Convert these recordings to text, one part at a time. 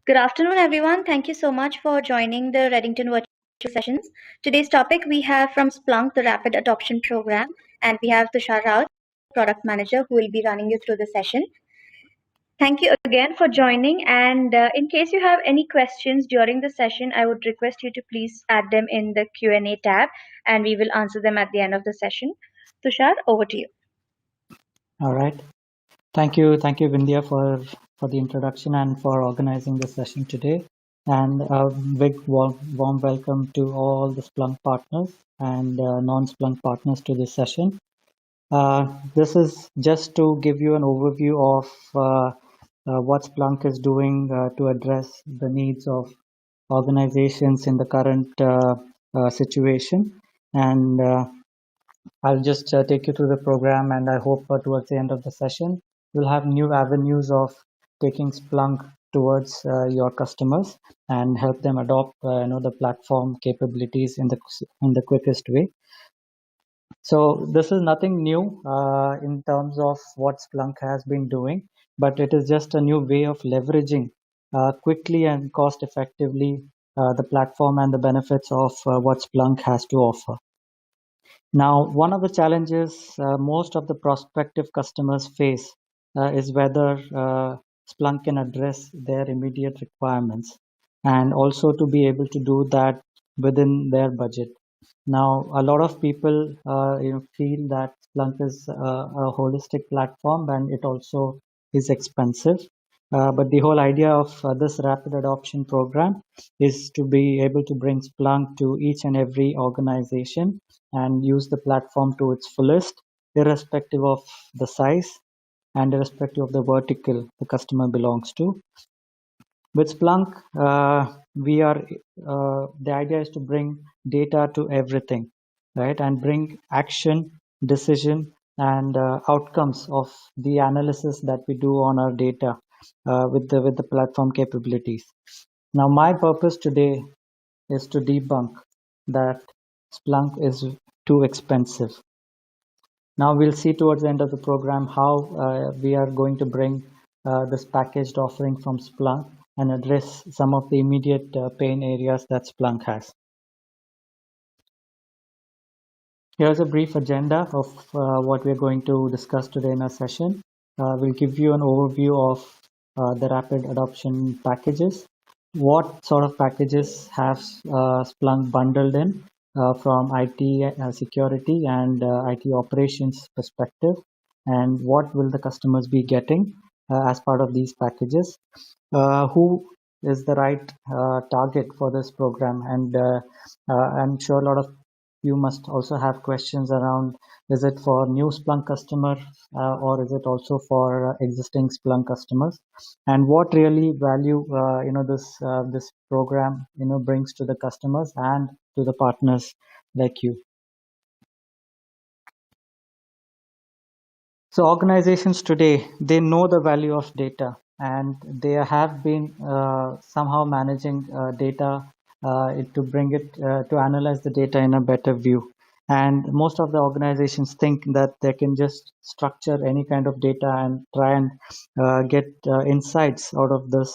Good afternoon, everyone. Thank you so much for joining the Redington virtual sessions. Today's topic we have from Splunk, the Rapid Adoption Program, and we have Tushar Rao, Product Manager, who will be running you through the session. Thank you again for joining. And in case you have any questions during the session, I would request you to please add them in the Q&A tab, and we will answer them at the end of the session. Tushar, over to you. All right. Thank you, Vindhya, for the introduction and for organizing this session today. And a big warm welcome to all the Splunk partners and non-Splunk partners to this session. This is just to give you an overview of what Splunk is doing to address the needs of organizations in the current situation. And I'll just take you through the program, and I hope towards the end of the session, you'll have new avenues of taking Splunk towards your customers and help them adopt the platform capabilities in the quickest way. So this is nothing new in terms of what Splunk has been doing, but it is just a new way of leveraging quickly and cost effectively the platform and the benefits of what Splunk has to offer. Now, one of the challenges most of the prospective customers face is whether Splunk can address their immediate requirements and also to be able to do that within their budget. Now, a lot of people feel that Splunk is a holistic platform and it also is expensive. But the whole idea of this rapid adoption program is to be able to bring Splunk to each and every organization and use the platform to its fullest, irrespective of the size and irrespective of the vertical the customer belongs to. With Splunk, the idea is to bring data to everything, right, and bring action, decision, and outcomes of the analysis that we do on our data with the platform capabilities. Now, my purpose today is to debunk that Splunk is too expensive. Now we'll see towards the end of the program how we are going to bring this packaged offering from Splunk and address some of the immediate pain areas that Splunk has. Here's a brief agenda of what we're going to discuss today in our session. We'll give you an overview of the rapid adoption packages. What sort of packages have Splunk bundled in from IT security and IT operations perspective, and what will the customers be getting as part of these packages? Who is the right target for this program? And I'm sure a lot of you must also have questions around, is it for new Splunk customer or is it also for existing Splunk customers? And what really value this program brings to the customers and to the partners like you. So organizations today, they know the value of data and they have been somehow managing data to bring it to analyze the data in a better view. And most of the organizations think that they can just structure any kind of data and try and get insights out of this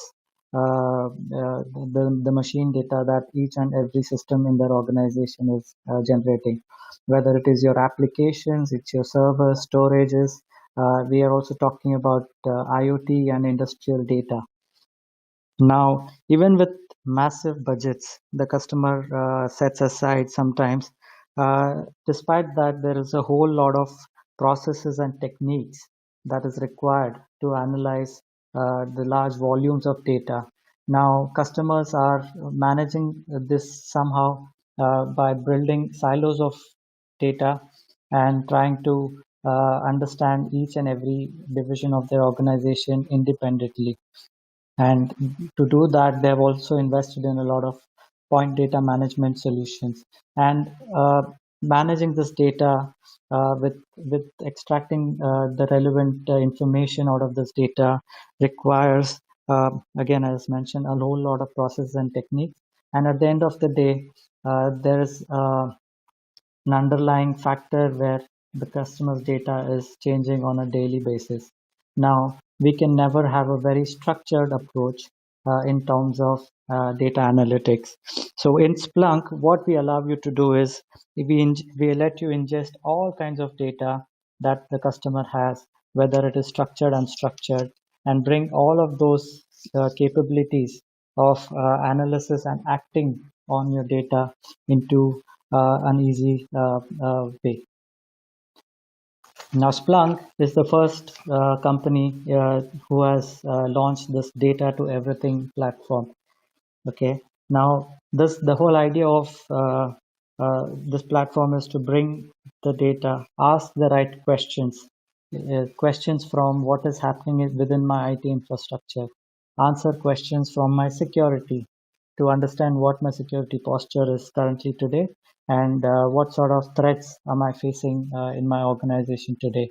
the machine data that each and every system in their organization is generating. Whether it is your applications, it's your servers, storages. We are also talking about IoT and industrial data. Now, even with massive budgets, the customer sets aside sometimes. Despite that, there is a whole lot of processes and techniques that is required to analyze the large volumes of data. Now, customers are managing this somehow by building silos of data and trying to understand each and every division of their organization independently. And to do that, they've also invested in a lot of point data management solutions. And managing this data with extracting the relevant information out of this data requires, again, as mentioned, a whole lot of processes and techniques. And at the end of the day, there's an underlying factor where the customer's data is changing on a daily basis. Now, we can never have a very structured approach in terms of data analytics. So in Splunk, what we allow you to do is we let you ingest all kinds of data that the customer has, whether it is structured, unstructured, and bring all of those capabilities of analysis and acting on your data into an easy way. Now, Splunk is the first company who has launched this data to everything platform. Okay. Now, the whole idea of this platform is to bring the data, ask the right questions from what is happening within my IT infrastructure, answer questions from my security to understand what my security posture is currently today, and what sort of threats am I facing in my organization today.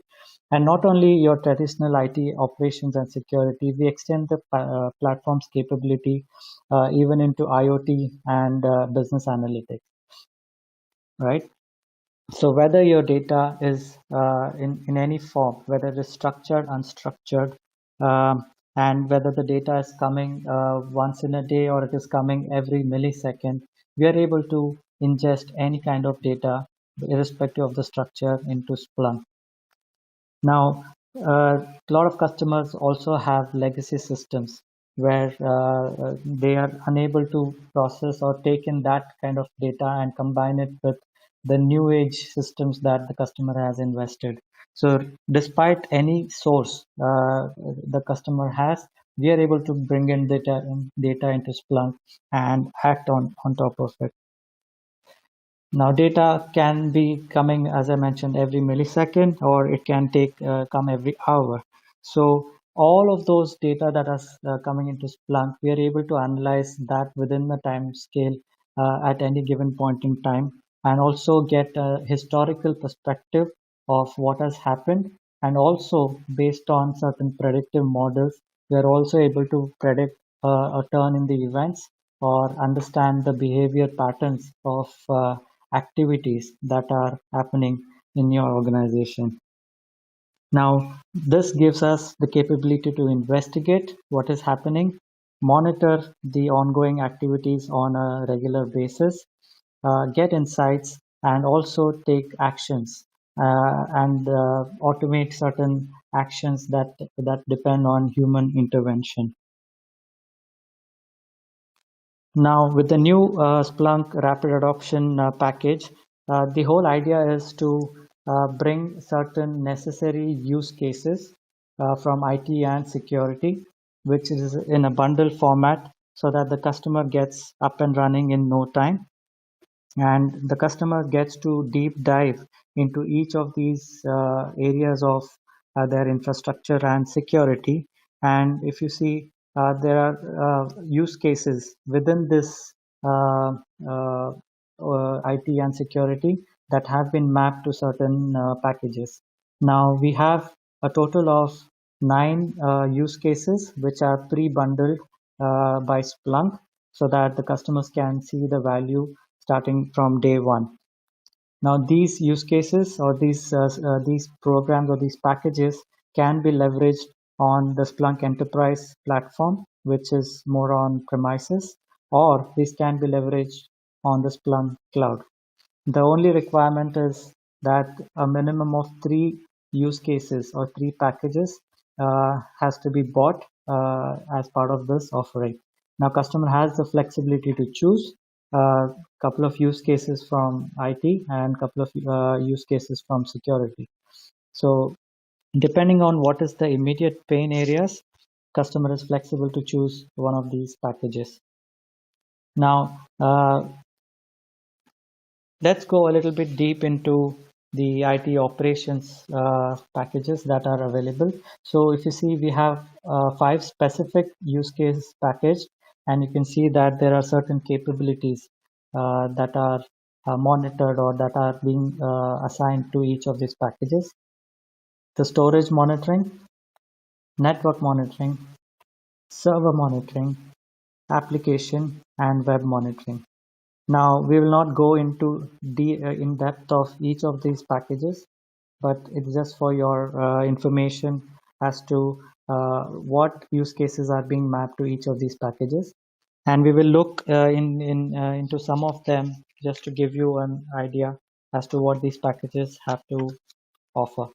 And not only your traditional IT operations and security, we extend the platform's capability even into IoT and business analytics, right? So whether your data is in any form, whether it is structured, unstructured, and whether the data is coming once in a day or it is coming every millisecond, we are able to ingest any kind of data, irrespective of the structure, into Splunk. Now, a lot of customers also have legacy systems where they are unable to process or take in that kind of data and combine it with the new age systems that the customer has invested. So, despite any source the customer has, we are able to bring in data into Splunk and act on top of it. Now, data can be coming, as I mentioned, every millisecond, or it can come every hour. So all of those data that is coming into Splunk, we are able to analyze that within the time scale at any given point in time, and also get a historical perspective of what has happened. And also, based on certain predictive models, we are also able to predict a turn in the events or understand the behavior patterns of activities that are happening in your organization. Now, this gives us the capability to investigate what is happening, monitor the ongoing activities on a regular basis, get insights, and also take actions and automate certain actions that depend on human intervention. Now, with the new Splunk Rapid Adoption package, the whole idea is to bring certain necessary use cases from IT and security, which is in a bundle format so that the customer gets up and running in no time. And the customer gets to deep dive into each of these areas of their infrastructure and security. And if you see, there are use cases within this IT and security that have been mapped to certain packages. Now we have a total of 9 use cases which are pre-bundled by Splunk so that the customers can see the value starting from day one. Now, these use cases or these programs or these packages can be leveraged on the Splunk Enterprise platform, which is more on premises, or these can be leveraged on the Splunk cloud. The only requirement is that a minimum of 3 use cases or 3 packages has to be bought as part of this offering. Now, customer has the flexibility to choose a couple of use cases from IT and couple of use cases from security. So, depending on what is the immediate pain areas, customer is flexible to choose one of these packages. Now, let's go a little bit deep into the IT operations packages that are available. So if you see, we have 5 specific use case package, and you can see that there are certain capabilities that are monitored or that are being assigned to each of these packages. The storage monitoring, network monitoring, server monitoring, application, and web monitoring. Now, we will not go into in depth of each of these packages, but it's just for your information as to what use cases are being mapped to each of these packages. And we will look into some of them just to give you an idea as to what these packages have to offer.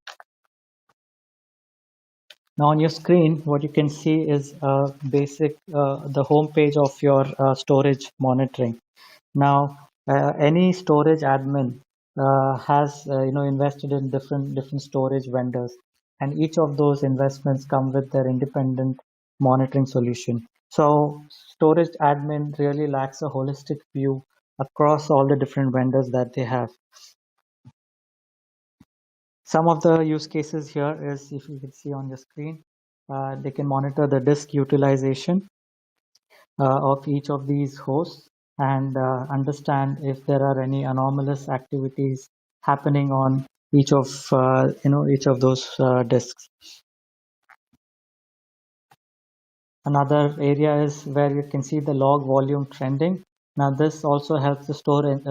Now on your screen, what you can see is the home page of your storage monitoring. Now, any storage admin has invested in different storage vendors, and each of those investments come with their independent monitoring solution. So, storage admin really lacks a holistic view across all the different vendors that they have. Some of the use cases here is, if you can see on your screen, they can monitor the disk utilization of each of these hosts and understand if there are any anomalous activities happening on each of each of those disks. Another area is where you can see the log volume trending. Now this also helps the storage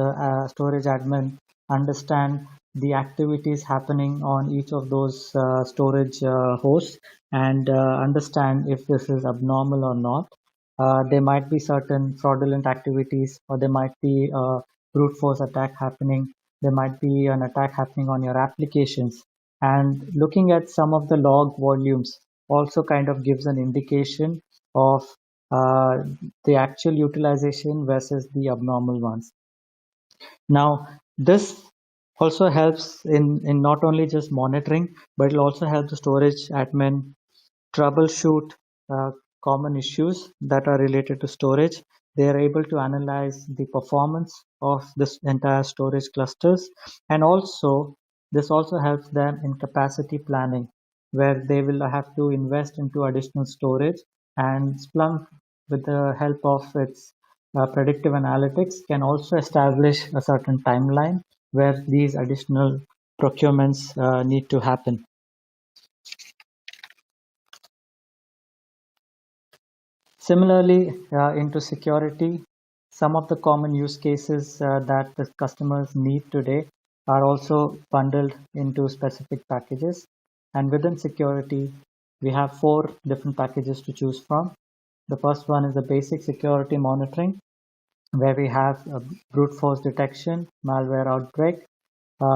admin understand the activities happening on each of those storage hosts and understand if this is abnormal or not. There might be certain fraudulent activities, or there might be a brute force attack happening. There might be an attack happening on your applications. And looking at some of the log volumes also kind of gives an indication of the actual utilization versus the abnormal ones. Now, this also helps in not only just monitoring, but it will also help the storage admin troubleshoot uh, common issues that are related to storage. They are able to analyze the performance of this entire storage clusters, and also this also helps them in capacity planning, where they will have to invest into additional storage, and Splunk, with the help of its predictive analytics, can also establish a certain timeline where these additional procurements need to happen. Similarly, into security, some of the common use cases that the customers need today are also bundled into specific packages. And within security, we have 4 different packages to choose from. The first one is the basic security monitoring, where we have brute force detection, malware outbreak,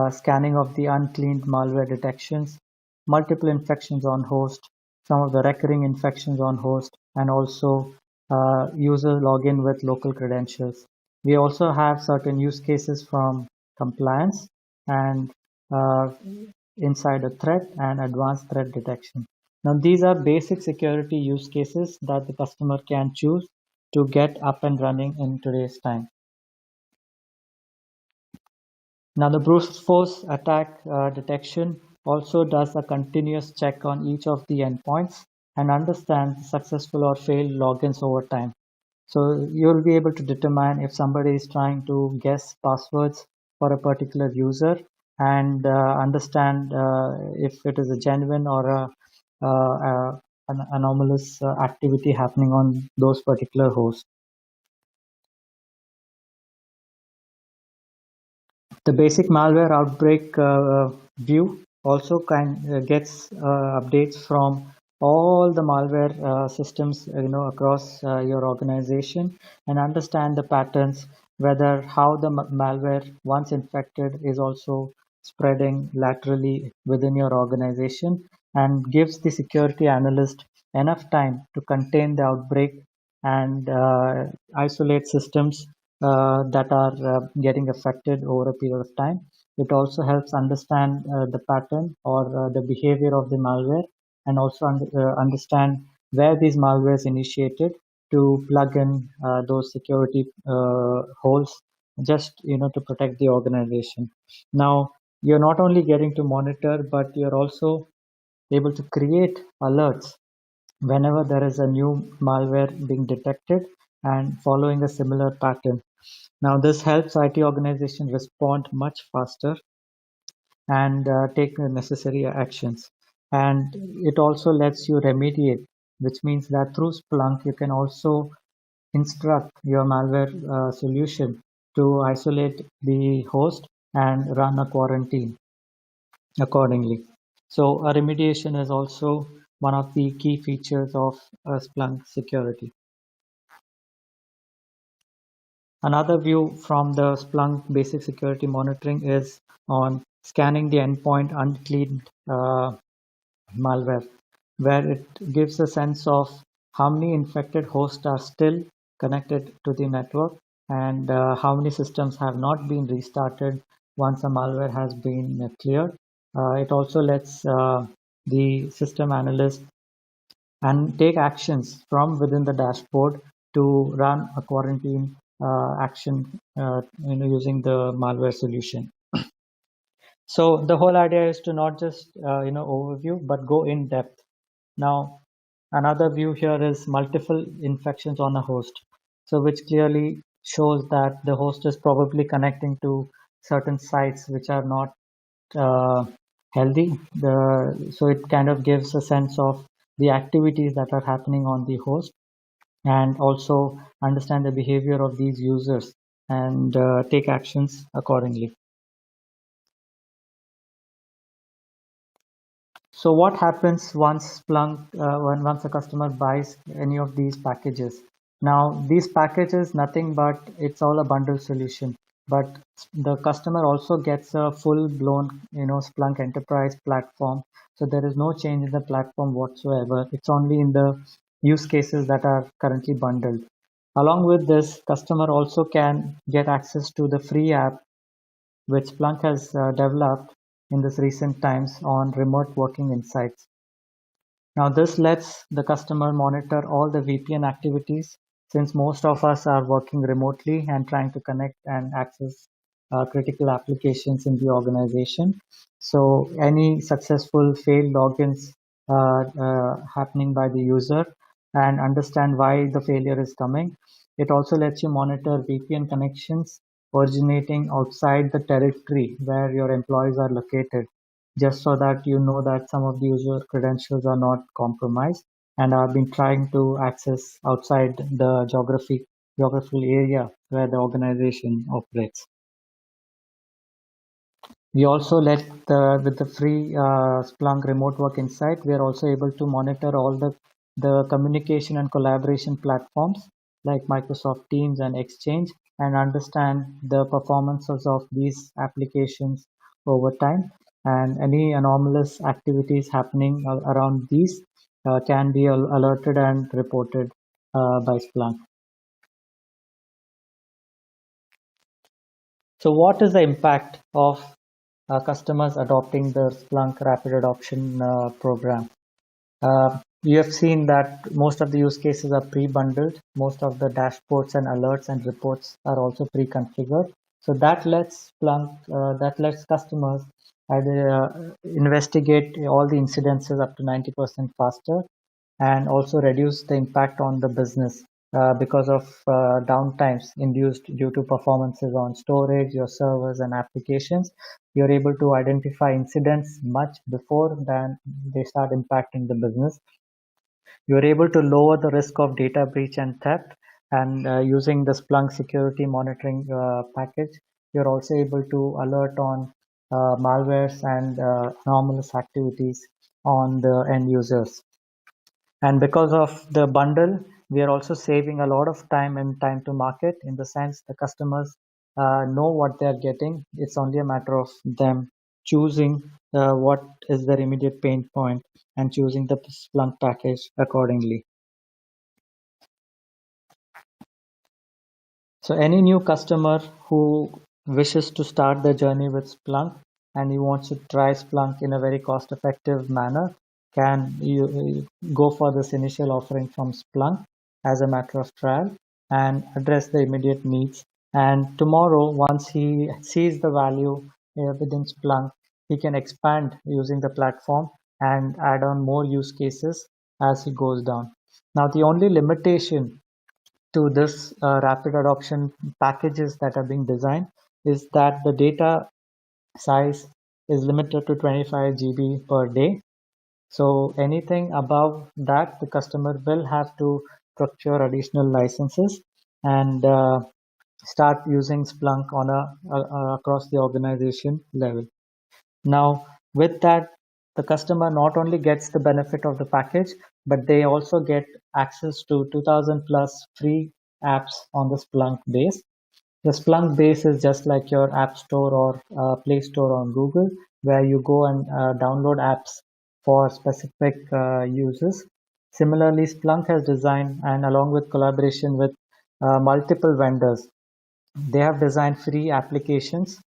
scanning of the uncleaned malware detections, multiple infections on host, some of the recurring infections on host, and also user login with local credentials. We also have certain use cases from compliance and uh, insider threat and advanced threat detection. Now, these are basic security use cases that the customer can choose to get up and running in today's time. Now, the brute force attack detection also does a continuous check on each of the endpoints and understands successful or failed logins over time. So you'll be able to determine if somebody is trying to guess passwords for a particular user and understand if it is a genuine or an anomalous activity happening on those particular hosts. The basic malware outbreak view also gets updates from all the malware systems across your organization, and understand the patterns, whether how the malware once infected is also spreading laterally within your organization, and gives the security analyst enough time to contain the outbreak and isolate systems that are getting affected over a period of time. It also helps understand the pattern or the behavior of the malware, and also understand where these malwares initiated to plug in those security holes, just to protect the organization. Now, you're not only getting to monitor, but you're also able to create alerts whenever there is a new malware being detected and following a similar pattern. Now, this helps IT organizations respond much faster and take the necessary actions. And it also lets you remediate, which means that through Splunk, you can also instruct your malware solution to isolate the host and run a quarantine accordingly. So a remediation is also one of the key features of Splunk security. Another view from the Splunk basic security monitoring is on scanning the endpoint uncleaned malware, where it gives a sense of how many infected hosts are still connected to the network and how many systems have not been restarted once a malware has been cleared. It also lets the system analyst and take actions from within the dashboard to run a quarantine action using the malware solution. So the whole idea is to not just overview but go in depth. Now another view here is multiple infections on a host, so which clearly shows that the host is probably connecting to certain sites which are not healthy. So it kind of gives a sense of the activities that are happening on the host and also understand the behavior of these users and take actions accordingly. So what happens once Splunk, once a customer buys any of these packages? Now these packages, nothing but it's all a bundle solution. But the customer also gets a full-blown, Splunk Enterprise platform. So there is no change in the platform whatsoever. It's only in the use cases that are currently bundled. Along with this, customer also can get access to the free app which Splunk has developed in this recent times on remote working insights. Now this lets the customer monitor all the VPN activities since most of us are working remotely and trying to connect and access critical applications in the organization. So any successful failed logins happening by the user and understand why the failure is coming. It also lets you monitor VPN connections originating outside the territory where your employees are located, just so that you know that some of the user credentials are not compromised and have been trying to access outside the geographical area where the organization operates. We also with the free Splunk remote work insight, we are also able to monitor all the communication and collaboration platforms like Microsoft Teams and Exchange and understand the performances of these applications over time. And any anomalous activities happening around these can be alerted and reported by Splunk. So what is the impact of customers adopting the Splunk Rapid Adoption program? You have seen that most of the use cases are pre-bundled. Most of the dashboards and alerts and reports are also pre-configured. So that lets Splunk, that lets customers investigate all the incidences up to 90% faster and also reduce the impact on the business because of downtimes induced due to performances on storage, your servers and applications. You're able to identify incidents much before than they start impacting the business. You're able to lower the risk of data breach and theft, and using the Splunk security monitoring package, you're also able to alert on malwares and anomalous activities on the end users. And because of the bundle, we are also saving a lot of time and time to market, in the sense the customers know what they're getting. It's only a matter of them choosing what is their immediate pain point and choosing the Splunk package accordingly. So any new customer who wishes to start their journey with Splunk and he wants to try Splunk in a very cost-effective manner, can you go for this initial offering from Splunk as a matter of trial and address the immediate needs. And tomorrow, once he sees the value within Splunk, he can expand using the platform and add on more use cases as he goes down. Now, the only limitation to this rapid adoption packages that are being designed is that the data size is limited to 25 GB per day. So anything above that, the customer will have to procure additional licenses and start using Splunk on across the organization level. Now, with that, the customer not only gets the benefit of the package, but they also get access to 2000 plus free apps on the Splunk base. The Splunk base is just like your App Store or Play Store on Google, where you go and download apps for specific uses. Similarly, Splunk has designed, and along with collaboration with multiple vendors, they have designed free applications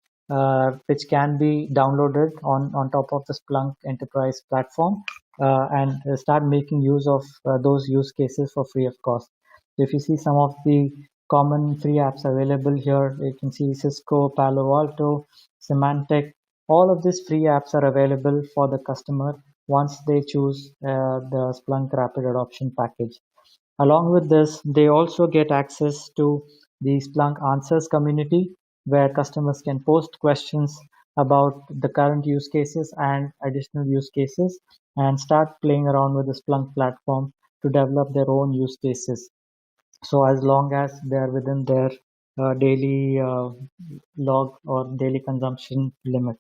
which can be downloaded on top of the Splunk enterprise platform and start making use of those use cases for free of cost. If you see some of the common free apps available here, you can see Cisco, Palo Alto, Symantec. All of these free apps are available for the customer once they choose the Splunk Rapid Adoption package. Along with this, they also get access to the Splunk Answers community, where customers can post questions about the current use cases and additional use cases and start playing around with the Splunk platform to develop their own use cases. So as long as they are within their daily log or daily consumption limit.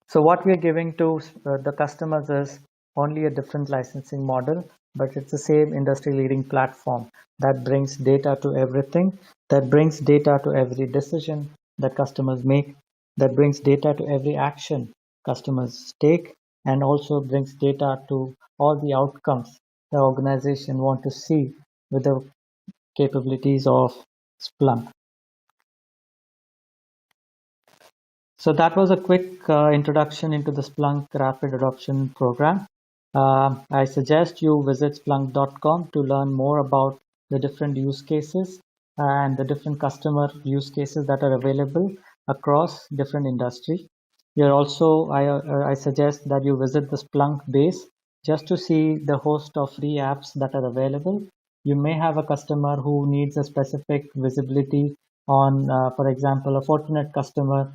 So what we are giving to the customers is only a different licensing model, but it's the same industry leading platform that brings data to everything, that brings data to every decision that customers make, that brings data to every action customers take, and also brings data to all the outcomes the organization want to see with the capabilities of Splunk. So that was a quick introduction into the Splunk Rapid Adoption Program. I suggest you visit splunk.com to learn more about the different use cases and the different customer use cases that are available across different industry. Here also, I suggest that you visit the Splunk base just to see the host of free apps that are available. You may have a customer who needs a specific visibility on, for example, a Fortinet customer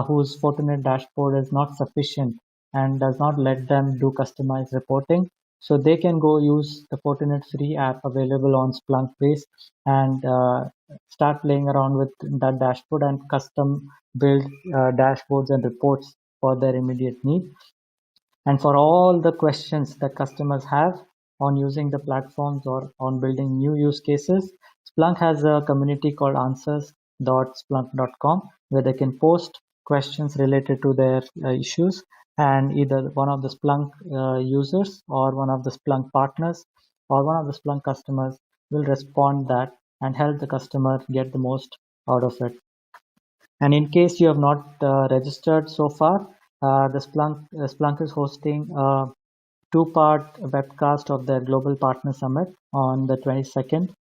whose Fortinet dashboard is not sufficient and does not let them do customized reporting. So they can go use the Fortinet free app available on Splunk base and start playing around with that dashboard and custom build dashboards and reports for their immediate need. And for all the questions that customers have on using the platforms or on building new use cases, Splunk has a community called answers.splunk.com where they can post questions related to their issues, and either one of the Splunk users or one of the Splunk partners or one of the Splunk customers will respond that and help the customer get the most out of it. And in case you have not registered so far, the Splunk is hosting a two-part webcast of their Global Partner Summit on the 22nd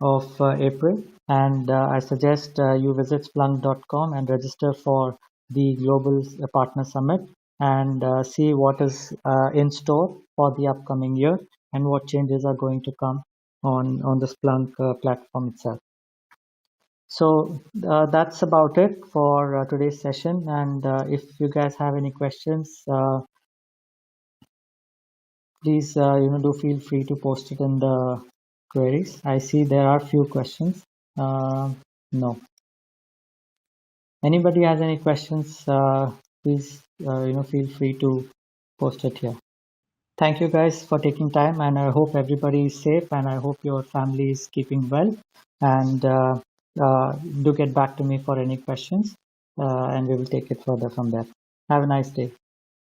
of April. And I suggest you visit splunk.com and register for the Global Partner Summit and see what is in store for the upcoming year and what changes are going to come on the Splunk platform itself. So that's about it for today's session. And if you guys have any questions, please do feel free to post it in the queries. I see there are few questions. No. Anybody has any questions? Please feel free to post it here. Thank you guys for taking time, and I hope everybody is safe, and I hope your family is keeping well. And do get back to me for any questions, and we will take it further from there. Have a nice day.